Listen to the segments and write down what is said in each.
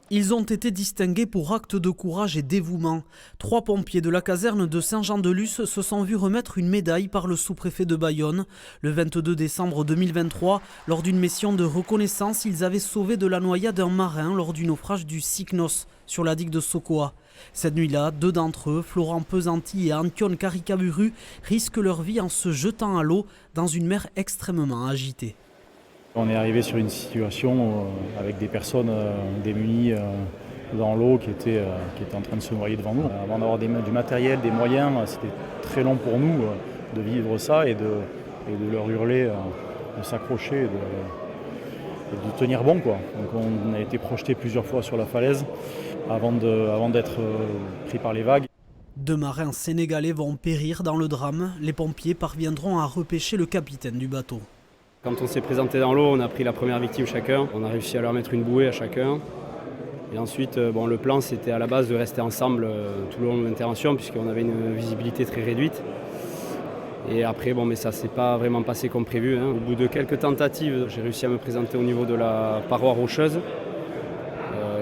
Ils ont été distingués pour acte de courage et dévouement. 3 pompiers de la caserne de Saint-Jean-de-Luz se sont vus remettre une médaille par le sous-préfet de Bayonne. Le 22 décembre 2023, lors d'une mission de reconnaissance, ils avaient sauvé de la noyade un marin lors du naufrage du Cycnos sur la digue de Sokoa. Cette nuit-là, 2 d'entre eux, Florent Pesanti et Antion Karikaburu, risquent leur vie en se jetant à l'eau dans une mer extrêmement agitée. On est arrivé sur une situation avec des personnes démunies dans l'eau qui étaient en train de se noyer devant nous. Avant d'avoir du matériel, des moyens, c'était très long pour nous de vivre ça et de leur hurler, de s'accrocher et de tenir bon, quoi. Donc on a été projeté plusieurs fois sur la falaise avant d'être pris par les vagues. 2 marins sénégalais vont périr dans le drame. Les pompiers parviendront à repêcher le capitaine du bateau. Quand on s'est présenté dans l'eau, on a pris la première victime chacun. On a réussi à leur mettre une bouée à chacun. Et ensuite, le plan, c'était à la base de rester ensemble tout le long de l'intervention, puisqu'on avait une visibilité très réduite. Et après, mais ça ne s'est pas vraiment passé comme prévu. Au bout de quelques tentatives, j'ai réussi à me présenter au niveau de la paroi rocheuse.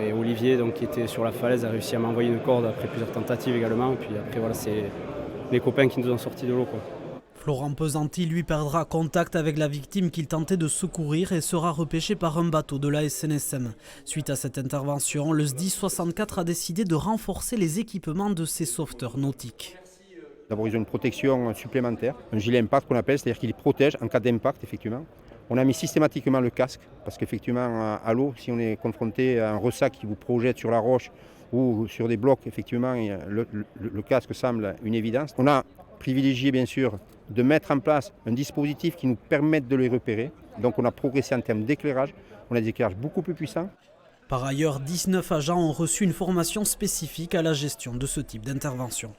Et Olivier, qui était sur la falaise, a réussi à m'envoyer une corde après plusieurs tentatives également. Et puis après, c'est les copains qui nous ont sortis de l'eau, quoi. Florent Pesanti, lui, perdra contact avec la victime qu'il tentait de secourir et sera repêché par un bateau de la SNSM. Suite à cette intervention, le SDI 64 a décidé de renforcer les équipements de ses sauveteurs nautiques. D'abord, ils ont une protection supplémentaire, un gilet impact qu'on appelle, c'est-à-dire qu'il protège en cas d'impact, effectivement. On a mis systématiquement le casque, parce qu'effectivement, à l'eau, si on est confronté à un ressac qui vous projette sur la roche ou sur des blocs, effectivement, le casque semble une évidence. On a privilégié, bien sûr, de mettre en place un dispositif qui nous permette de les repérer. Donc on a progressé en termes d'éclairage, on a des éclairages beaucoup plus puissants. Par ailleurs, 19 agents ont reçu une formation spécifique à la gestion de ce type d'intervention.